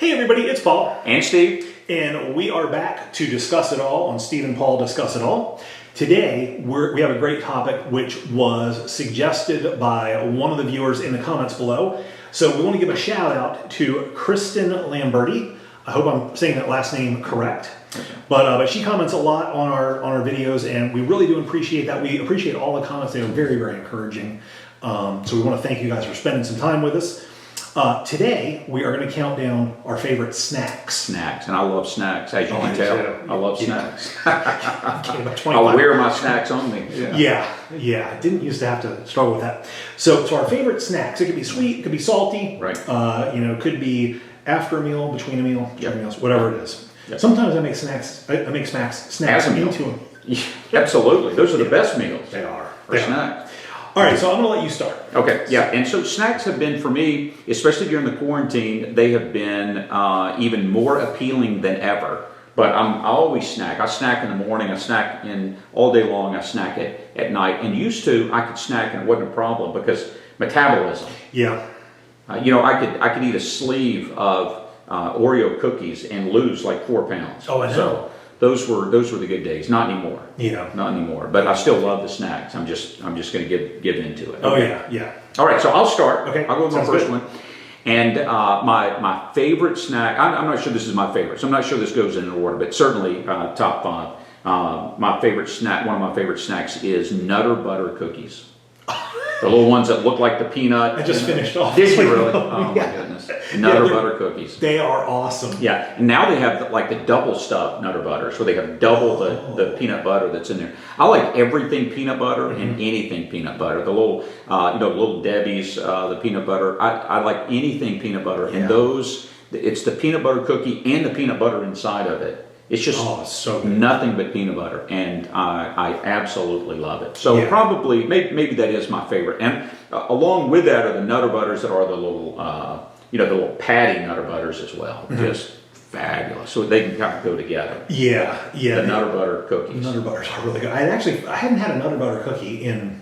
Hey everybody, it's Paul. And Steve. And we are back to discuss it all on Steve and Paul Discuss It All. Today, we have a great topic which was suggested by one of the viewers in the comments below. So we want to give a shout out to Kristen Lamberti. I hope I'm saying that last name correct. But she comments a lot on our videos, and we really do appreciate that. We appreciate all the comments. They are very, very encouraging. So we want to thank you guys for spending some time with us. Today, we are going to count down our favorite snacks. Snacks, and I love snacks, as you can tell. I love snacks. I'll wear my snacks on me. Yeah. I didn't used to have to struggle with that. So our favorite snacks, it could be sweet, it could be salty. Right. It could be after a meal, between a meal, during meals, whatever it is. Yep. Sometimes I make snacks into them. Absolutely. Those are the best meals. They are. For snacks. All right, so I'm going to let you start. Okay, yeah, and so snacks have been, for me, especially during the quarantine, they have been even more appealing than ever. But I always snack. I snack in the morning, I snack in all day long, I snack at night. And used to, I could snack and it wasn't a problem because metabolism. Yeah. I could eat a sleeve of Oreo cookies and lose like 4 pounds. Oh, I know. So, those were the good days. Not anymore. Yeah. Not anymore. But I still love the snacks. I'm just going to give into it. Oh yeah. All right. So I'll start. Okay. I'll go with my first one. And my favorite snack. I'm not sure this is my favorite. So I'm not sure this goes in order, but certainly top 5. My favorite snack. One of my favorite snacks is Nutter Butter cookies. The little ones that look like the peanut. I just finished off. Did you really? Oh my goodness. Nutter Butter cookies. They are awesome. Yeah. And now they have like the double stuffed Nutter Butters where they have double the peanut butter that's in there. I like everything peanut butter and anything peanut butter. The little, little Debbie's, the peanut butter. I like anything peanut butter. Yeah. And it's the peanut butter cookie and the peanut butter inside of it. It's just so good. Nothing but peanut butter, and I absolutely love it. So probably, maybe that is my favorite. And along with that are the Nutter Butters that are the little, the little patty Nutter Butters as well. Just fabulous. So they can kind of go together. Yeah. The Nutter Butter cookies. Nutter Butters are really good. I hadn't had a Nutter Butter cookie in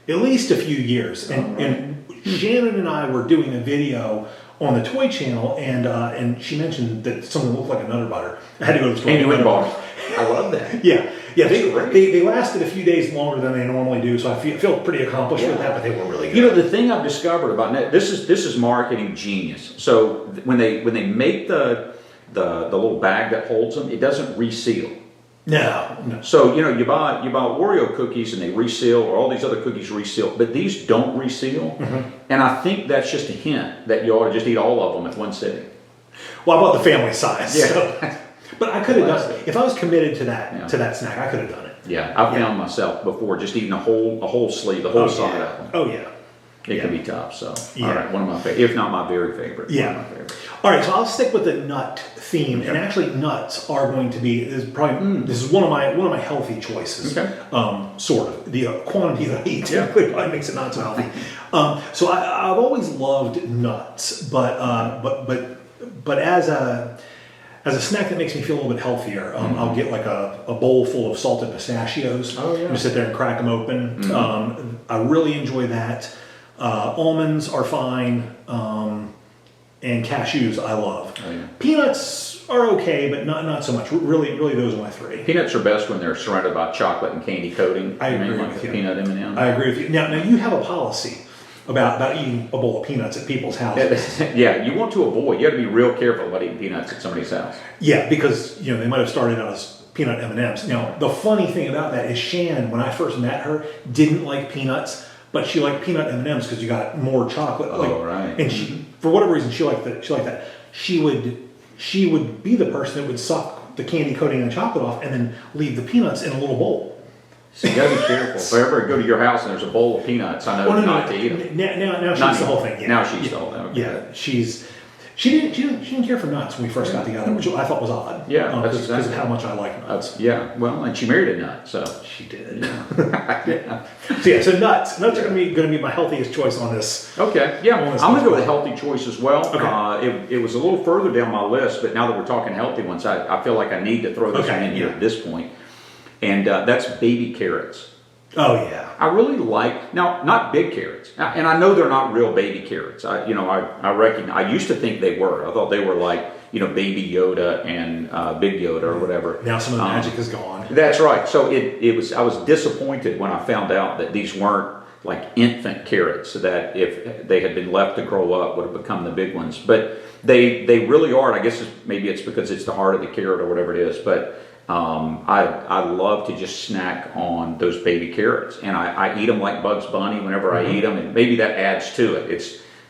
at least a few years, and Shannon and I were doing a video on the toy channel, and she mentioned that something looked like a Nutter Butter. I had to go to the store. And you went bought. I love that. Yeah. They lasted a few days longer than they normally do, so I feel pretty accomplished with that. But they were really good. The thing I've discovered about this is marketing genius. So when they make the little bag that holds them, it doesn't reseal. No. So you buy Oreo cookies and they reseal, or all these other cookies reseal, but these don't reseal. And I think that's just a hint that you ought to just eat all of them at one sitting. Well, I bought the family size. Yeah. So. But I could have done it if I was committed to that snack. I could have done it. Yeah, I found myself before just eating a whole sleeve, the whole side of them. Oh yeah. It can be tough. So all right, one of my favorite, if not my very favorite. Yeah. One of my favorites. All right, so I'll stick with the nut theme, and actually, nuts are going to be this is one of my healthy choices. Okay. Sort of the quantity that I eat typically probably makes it not so healthy. So I've always loved nuts, but as a snack that makes me feel a little bit healthier, I'll get like a bowl full of salted pistachios. Oh yeah. Just sit there and crack them open. I really enjoy that. Almonds are fine. And cashews I love. Oh, yeah. Peanuts are okay, but not so much. Really, those are my 3. Peanuts are best when they're surrounded by chocolate and candy coating. I agree with you. Peanut M&M. I agree with you. Now you have a policy about eating a bowl of peanuts at people's houses. Yeah, you want to avoid. You have to be real careful about eating peanuts at somebody's house. Yeah, because they might have started out as peanut M&Ms. Now the funny thing about that is Shannon, when I first met her, didn't like peanuts. But she liked peanut M&Ms because you got more chocolate. Right. And she, for whatever reason, she liked that. She would be the person that would suck the candy coating and chocolate off and then leave the peanuts in a little bowl. So you got to be careful. If I ever go to your house and there's a bowl of peanuts, I know not to eat them. Now she's the whole thing. Yeah. Now she's the whole thing. Okay. Yeah, she didn't care for nuts when we first got together, which I thought was odd. Yeah, because of how much I like nuts. Well, and she married a nut, so she did. So nuts are going to be my healthiest choice on this. Okay, yeah, I'm going to go with a healthy choice as well. Okay. It was a little further down my list, but now that we're talking healthy ones, I feel like I need to throw this one in here at this point, and that's baby carrots. Oh yeah. I really like, now, not big carrots, and I know they're not real baby carrots. I reckon, I used to think they were. I thought they were like, baby Yoda and big Yoda or whatever. Now some of the magic is gone. That's right. So I was disappointed when I found out that these weren't like infant carrots that if they had been left to grow up would have become the big ones. But they really are. I guess maybe it's because it's the heart of the carrot or whatever it is. But I love to just snack on those baby carrots, and I eat them like Bugs Bunny whenever I eat them, and maybe that adds to it.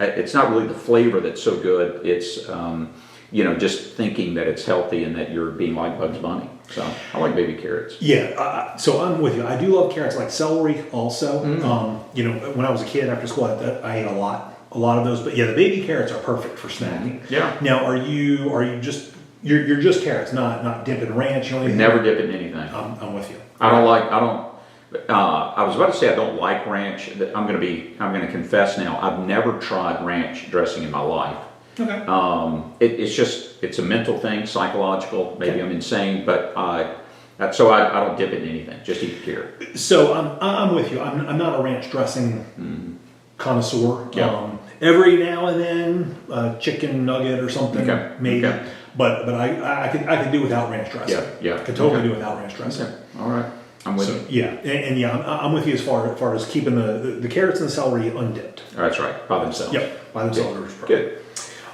It's not really the flavor that's so good. It's just thinking that it's healthy and that you're being like Bugs Bunny. So I like baby carrots. Yeah, so I'm with you. I do love carrots, like celery also. When I was a kid after school, I ate a lot of those. But yeah, the baby carrots are perfect for snacking. Yeah. Now, are you just you're just carrots, not dipped in ranch? Never dip in anything. I'm with you. I was about to say I don't like ranch. I'm going to confess now. I've never tried ranch dressing in my life. Okay. It's a mental thing, psychological. Maybe I'm insane, but so I don't dip it in anything. Just eat the carrot. So I'm with you. I'm not a ranch dressing connoisseur. Yeah. Every now and then, a chicken nugget or something, maybe. Okay. But I could do without ranch dressing. Yeah. I could totally do without ranch dressing. Okay. All right. I'm with you. Yeah, and yeah, I'm with you as far as keeping the carrots and the celery undipped. That's right, by themselves. Yep, by themselves. Good.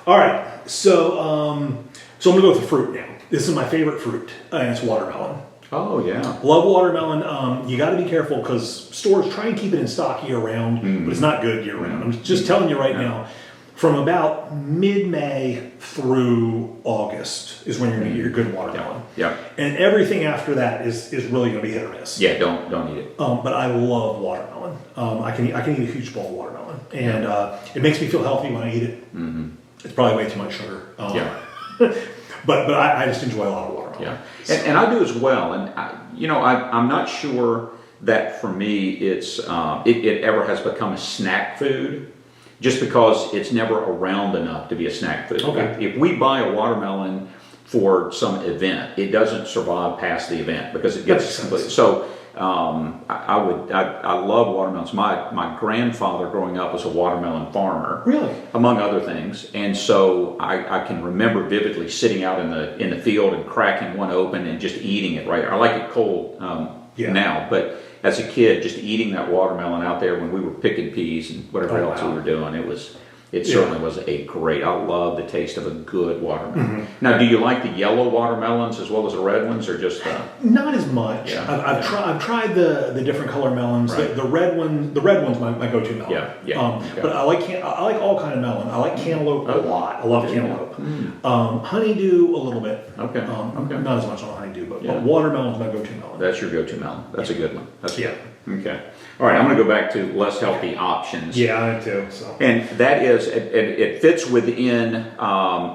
All right, so I'm gonna go with the fruit now. This is my favorite fruit, and it's watermelon. Oh yeah. Love watermelon. You got to be careful because stores try and keep it in stock year round, but it's not good year round. I'm just telling you right now. From about mid-May through August is when you're going to get your good watermelon. Yeah. And everything after that is really going to be hit or miss. Yeah, don't eat it. But I love watermelon. I can eat a huge bowl of watermelon, and it makes me feel healthy when I eat it. Mm-hmm. It's probably way too much sugar. But I just enjoy a lot of watermelon. Yeah, so. And I do as well. And I'm not sure that for me it ever has become a snack food. Just because it's never around enough to be a snack food. Okay. If we buy a watermelon for some event, it doesn't survive past the event because it gets complete. So I love watermelons. My grandfather growing up was a watermelon farmer. Really? Among other things. And so I can remember vividly sitting out in the field and cracking one open and just eating it right. I like it cold now, but as a kid, just eating that watermelon out there when we were picking peas and whatever else we were doing, it certainly was a great. I love the taste of a good watermelon. Mm-hmm. Now, do you like the yellow watermelons as well as the red ones, or just not as much? Yeah. I've tried the different color melons. Right. The red one's my go-to melon. Yeah. But I like all kind of melon. I like cantaloupe a lot. I love cantaloupe. Honeydew a little bit. Okay. Not as much on honeydew, but watermelon's my go-to melon. That's your go-to melon. That's a good one. That's good. Okay. All right, I'm going to go back to less healthy options. Yeah, I do. So. And that is, it fits within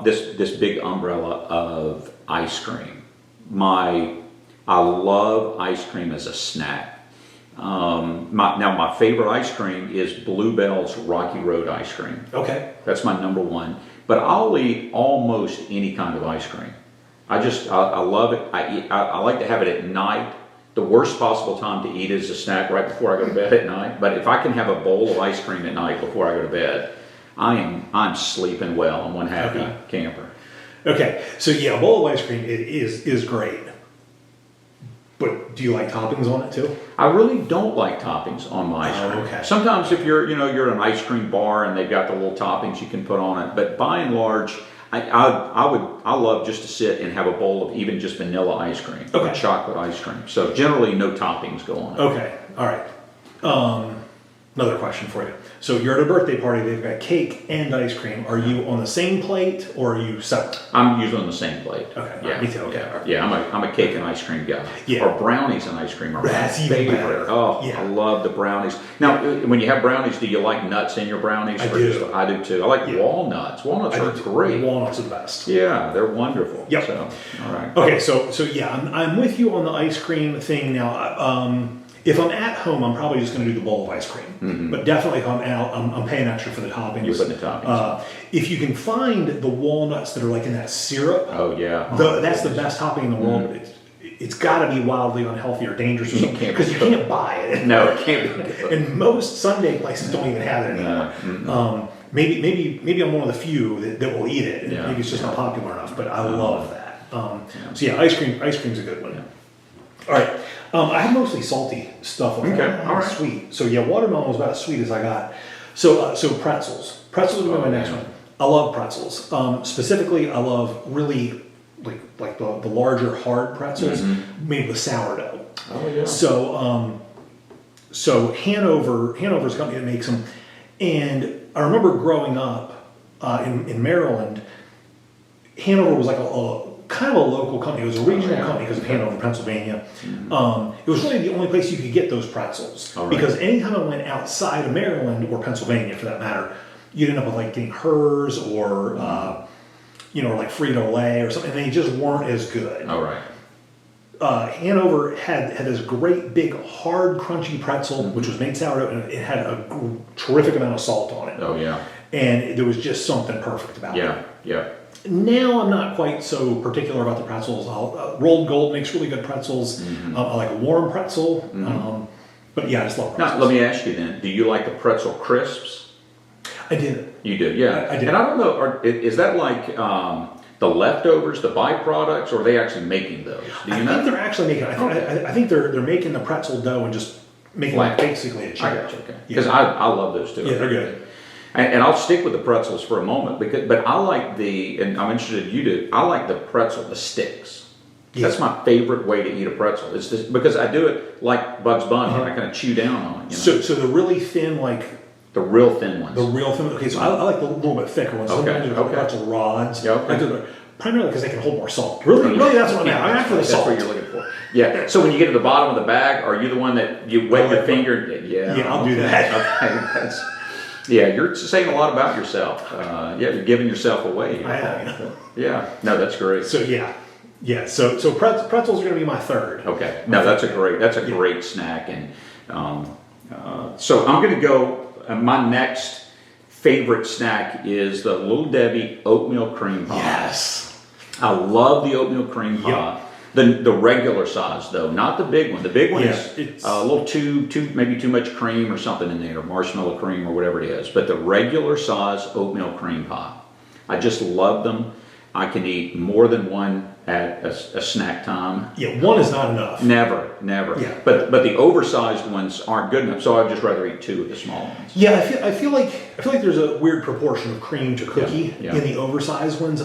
this big umbrella of ice cream. I love ice cream as a snack. My favorite ice cream is Bluebell's Rocky Road ice cream. Okay. That's my number one. But I'll eat almost any kind of ice cream. I love it. I like to have it at night. The worst possible time to eat is a snack right before I go to bed at night. But if I can have a bowl of ice cream at night before I go to bed, I'm sleeping well. I'm one happy camper. Okay, so yeah, a bowl of ice cream is great. But do you like toppings on it too? I really don't like toppings on my ice cream. Okay. Sometimes if you're at an ice cream bar and they've got the little toppings you can put on it, but by and large, I love just to sit and have a bowl of even just vanilla ice cream or chocolate ice cream. So generally, no toppings go on it. Okay, all right. Another question for you. So you're at a birthday party, they've got cake and ice cream. Are you on the same plate or are you separate? I'm usually on the same plate. Okay, yeah, me too. Okay. Yeah, I'm a cake and ice cream guy. Yeah. Or brownies and ice cream are my favorite. Oh, yeah. I love the brownies. Now, when you have brownies, do you like nuts in your brownies? I do. I do too. I like walnuts. Walnuts are great. Walnuts are the best. Yeah, they're wonderful. Yep. So, all right. Okay, so yeah, I'm with you on the ice cream thing now. If I'm at home, I'm probably just going to do the bowl of ice cream. Mm-hmm. But definitely if I'm out, I'm paying extra for the toppings. You're putting the toppings. If you can find the walnuts that are like in that syrup. Oh, yeah. That's the best topping in the world. it's got to be wildly unhealthy or dangerous or something because you can't buy it. No, it can't be good. And most Sunday places don't even have it anymore. Maybe I'm one of the few that will eat it. And maybe it's just not popular enough, but I love that. So yeah, ice cream's a good one. Yeah. All right. I have mostly salty stuff. All right. Sweet. So yeah, watermelon was about as sweet as I got. So pretzels. Pretzels are my next one. I love pretzels. Specifically, I love really like the larger hard pretzels made with sourdough. Oh yeah. So Hanover's a company that makes them, and I remember growing up in Maryland. Hanover was like a kind of a local company. It was a regional company because of Hanover, Pennsylvania. It was really the only place you could get those pretzels because anytime I went outside of Maryland or Pennsylvania, for that matter, you'd end up with like getting Hers or like Frito-Lay or something. And they just weren't as good. All right. Hanover had this great big hard crunchy pretzel which was made sourdough, and it had a terrific amount of salt on it. Oh yeah. And there was just something perfect about it. Yeah. Now I'm not quite so particular about the pretzels. Rolled Gold makes really good pretzels. I like a warm pretzel. But yeah, I just love pretzels. Now, let me ask you then, do you like the pretzel crisps? I did. You did, yeah. I did. And I don't know, is that like the leftovers, the byproducts, or are they actually making those? Do you know? I think they're actually making it. I think they're making the pretzel dough and just making like basically a chip. I got you, okay. Because I love those too. Yeah, they're good. And I'll stick with the pretzels for a moment, but I like and I'm interested in you do, I like the pretzel, the sticks. Yeah. That's my favorite way to eat a pretzel. It's just, because I do it like Bugs Bunny, I kind of chew down on it. So the really thin, like... The real thin ones. The real thin, okay, so I like the little bit thicker ones. Sometimes there's pretzel rods. Yeah, okay. Primarily because they can hold more salt. Really, that's what I'm after the salt. That's what you're looking for. Yeah, so when you get to the bottom of the bag, are you the one that you wet your finger? Yeah, I'll do that. Okay, yeah, you're saying a lot about yourself. You're giving yourself away. I am. Yeah, no, that's great. So so pretzels are going to be my third. Okay, no, that's a great snack, and so I'm going to go. My next favorite snack is the Little Debbie Oatmeal Cream Pie. Yes, I love the oatmeal cream pie. Yep. The regular size though, not the big one. The big one is a little maybe too much cream or something in there, marshmallow cream or whatever it is. But the regular size oatmeal cream pie, I just love them. I can eat more than one at a snack time. Yeah, one is not enough. Never. Yeah. But the oversized ones aren't good enough, so I'd just rather eat two of the small ones. Yeah, I feel like there's a weird proportion of cream to cookie in the oversized ones.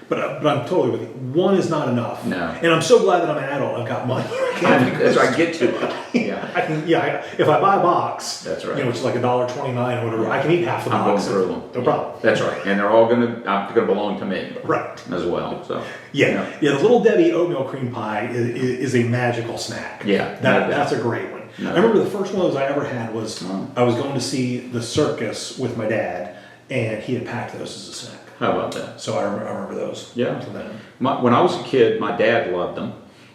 But I'm totally with you. One is not enough. No. And I'm so glad that I'm an adult. I've got money. That's right. I get to it. Yeah. If I buy a box, that's right. Which is like $1.29 or whatever, I can eat half the box. I'm going through them. No problem. That's right. And they're all going to belong to me. Right. As well. So. Yeah. The Little Debbie Oatmeal Cream Pie is a magical snack. Yeah. That's a great one. No. I remember the first one of those I ever had was I was going to see the circus with my dad, and he had packed those as a snack. How about that? So I remember those. Yeah. When I was a kid, my dad loved them,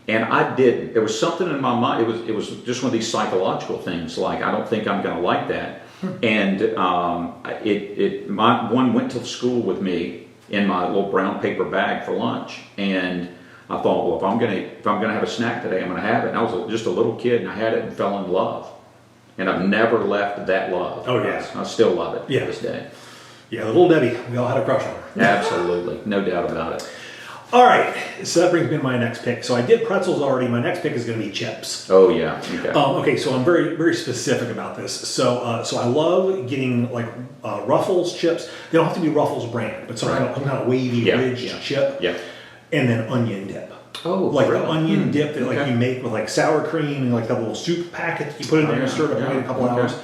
and I didn't. There was something in my mind. It was just one of these psychological things. Like, I don't think I'm going to like that. And one went to school with me in my little brown paper bag for lunch, and I thought, well, if I'm gonna have a snack today, I'm gonna have it. And I was just a little kid, and I had it and fell in love, and I've never left that love. Oh yeah, I still love it to this day. Yeah, the Little Debbie, we all had a crush on her. Absolutely, no doubt about it. All right, so that brings me to my next pick. So I did pretzels already. My next pick is going to be chips. Oh yeah. Okay. Okay, so I'm very, very specific about this. So I love getting like Ruffles chips. They don't have to be Ruffles brand, but some kind of wavy ridged chip. Yeah. And then onion dip. Oh, like the onion dip that you make with like sour cream and like that little soup packet that you put in there and stir it up and wait a couple hours.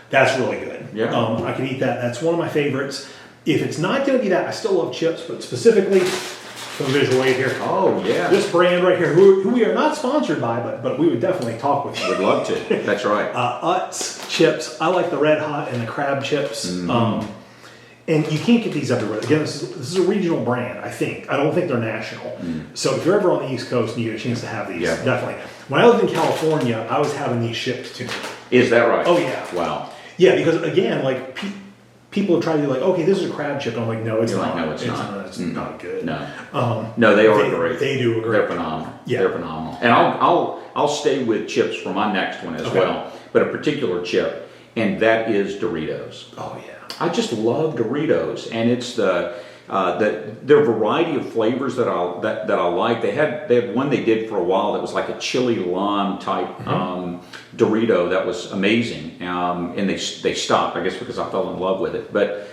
That's really good. Yeah. I can eat that. That's one of my favorites. If it's not going to be that, I still love chips, but specifically, some visual aid here. Oh yeah. This brand right here, who we are not sponsored by, but we would definitely talk with you. Would love to. That's right. Utz chips. I like the Red Hot and the crab chips. Mm-hmm. And you can't get these everywhere. Again, this is a regional brand, I think. I don't think they're national. So if you're ever on the East Coast and you get a chance to have these, definitely. When I lived in California, I was having these shipped to me. Is that right? Oh, yeah. Wow. Yeah, because again, like people have tried to be like, okay, this is a crab chip. I'm like, no, it's You're not. like, no, it's not. It's not good. No, no, they are great. They do a great. They're phenomenal. Yeah. They're phenomenal. And I'll stay with chips for my next one as well, but a particular chip, and that is Doritos. Oh yeah. I just love Doritos, and it's their variety of flavors that I like. They had one they did for a while that was like a chili lime type Dorito that was amazing, and they stopped, I guess, because I fell in love with it. But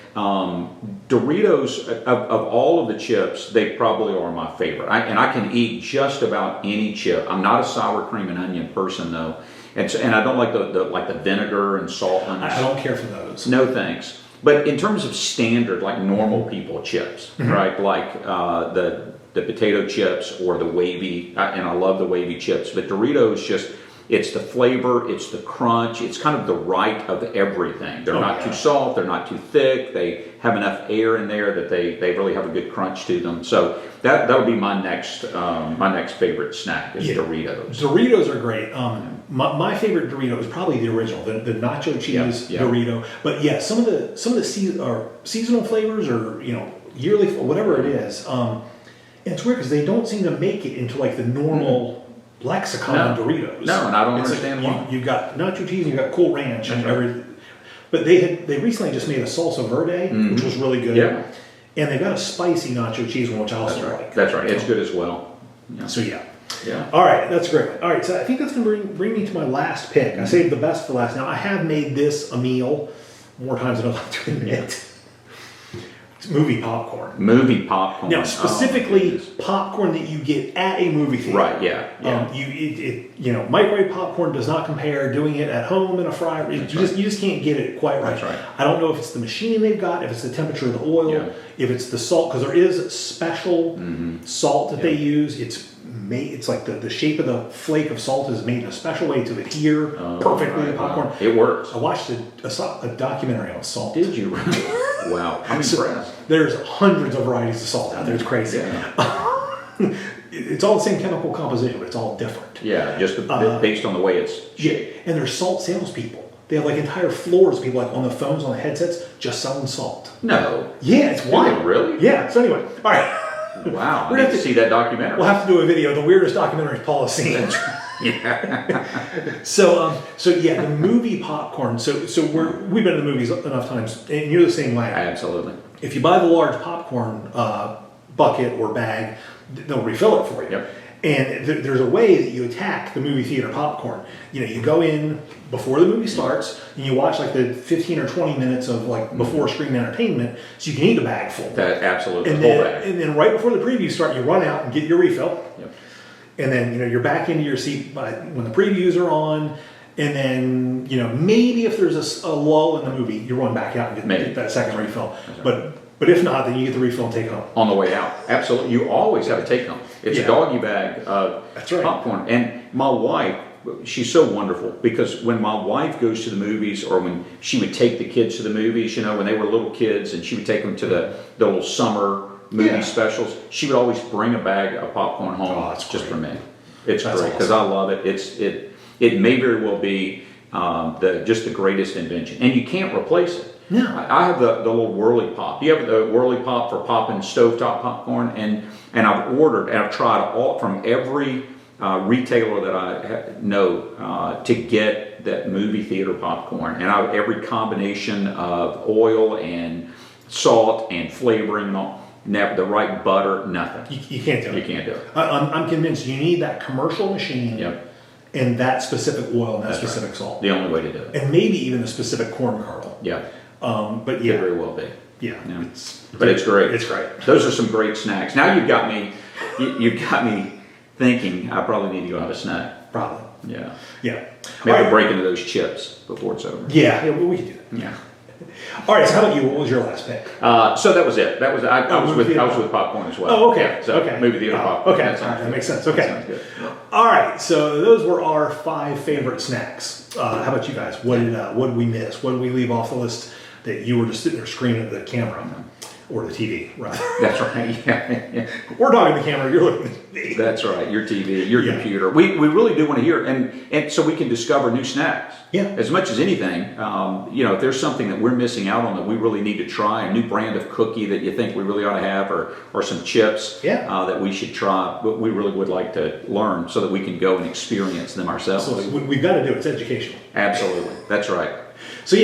Doritos, of all of the chips, they probably are my favorite. And I can eat just about any chip. I'm not a sour cream and onion person though, and I don't like the vinegar and salt ones. I don't care for those. No thanks. But in terms of standard, like normal people chips, right? Like the potato chips or the wavy, and I love the wavy chips. But Doritos it's the flavor, it's the crunch, it's kind of the right of everything. They're not too soft, they're not too thick. They have enough air in there that they really have a good crunch to them. So that'll be my next favorite snack is Doritos. Doritos are great. My favorite Dorito is probably the original, the nacho cheese Dorito. But yeah, some of the seasonal flavors or yearly, whatever it is. And it's weird because they don't seem to make it into like the normal lexicon of Doritos. No, and I don't understand why. You've got nacho cheese and you've got Cool Ranch and everything. But they recently just made a salsa verde, which was really good. Yeah. And they've got a spicy nacho cheese one, which I also like. That's right. It's good as well. Yeah. So yeah. Yeah. All right, that's great. All right, so I think that's going to bring me to my last pick. I saved the best for last. Now, I have made this a meal more times than I'd like to admit. It's movie popcorn. Movie popcorn. Now, specifically popcorn that you get at a movie theater. Right, yeah. Microwave popcorn does not compare doing it at home in a fryer. You just can't get it quite right. That's right. I don't know if it's the machine they've got, if it's the temperature of the oil, if it's the salt, because there is special salt that they use. It's like the shape of the flake of salt is made in a special way to adhere perfectly to popcorn. Wow. It works. I watched a documentary on salt. Did you? Wow, I'm impressed. There's hundreds of varieties of salt out there. It's crazy. Yeah. It's all the same chemical composition, but it's all different. Yeah, just based on the way it's shaped. And there's salt salespeople. They have like entire floors of people like on the phones, on the headsets, just selling salt. No. Yeah, it's wild. Really? Yeah. So anyway, all right. Wow, I need to see that documentary. We'll have to do a video, the weirdest documentaries Paul has seen. Yeah. So yeah, the movie popcorn. So we've been to the movies enough times, and you're the same way. Absolutely. If you buy the large popcorn bucket or bag, they'll refill it for you. Yep. And there's a way that you attack the movie theater popcorn. You go in before the movie starts, and you watch like the 15 or 20 minutes of like before screen entertainment, so you can eat a bag full. Absolutely, and whole bag. And then right before the previews start, you run out and get your refill. Yep. And then you're back into your seat when the previews are on. And then maybe if there's a lull in the movie, you run back out and get that second refill. But if not, then you get the refill and take home. On the way out. Absolutely. You always have a take home. It's a doggy bag of popcorn. And my wife, she's so wonderful because when my wife goes to the movies or when she would take the kids to the movies, when they were little kids and she would take them to the little summer movie specials, she would always bring a bag of popcorn home just for me. It's great because I love it. It may very well be just the greatest invention. And you can't replace it. No. I have the little whirly pop. You have the whirly pop for popping stovetop popcorn, and I've ordered and I've tried all from every retailer that I know to get that movie theater popcorn, and every combination of oil and salt and flavoring and all. Never the right butter, nothing. You can't do it. You can't do it. I'm convinced you need that commercial machine. Yep. And that specific oil and that specific salt. The only way to do it. And maybe even the specific corn kernel. Yeah. But yeah. Could very well be. Yeah. But it's great. It's great. Those are some great snacks. Now you've got me thinking I probably need to go have a snack. Probably. Yeah. Yeah. Maybe we'll break into those chips before it's over. Yeah, we can do that. Yeah. All right, so how about you? What was your last pick? So that was it. That was I was with popcorn as well. Oh, okay. Yeah, so movie theater popcorn. Okay, that makes sense. Okay. That sounds good. All right, so those were our 5 favorite snacks. How about you guys? What did we miss? What did we leave off the list that you were just sitting there screaming at the camera? or the TV, rather. That's right. Yeah. We're talking to the camera, you're looking at the TV. That's right. Your TV, your computer. We really do want to hear it, and so we can discover new snacks. Yeah. As much as anything, if there's something that we're missing out on that we really need to try, a new brand of cookie that you think we really ought to have, or some chips that we should try, but we really would like to learn so that we can go and experience them ourselves. Absolutely. We've got to do it. It's educational. Absolutely. That's right. So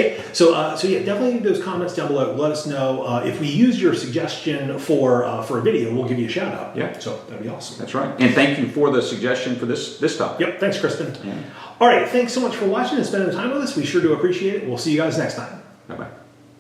definitely leave those comments down below. Let us know if we use your suggestion for a video. We'll give you a shout out. Yeah. So that'd be awesome. That's right. And thank you for the suggestion for this topic. Yep. Thanks, Kristen. Yeah. All right. Thanks so much for watching and spending the time with us. We sure do appreciate it. We'll see you guys next time.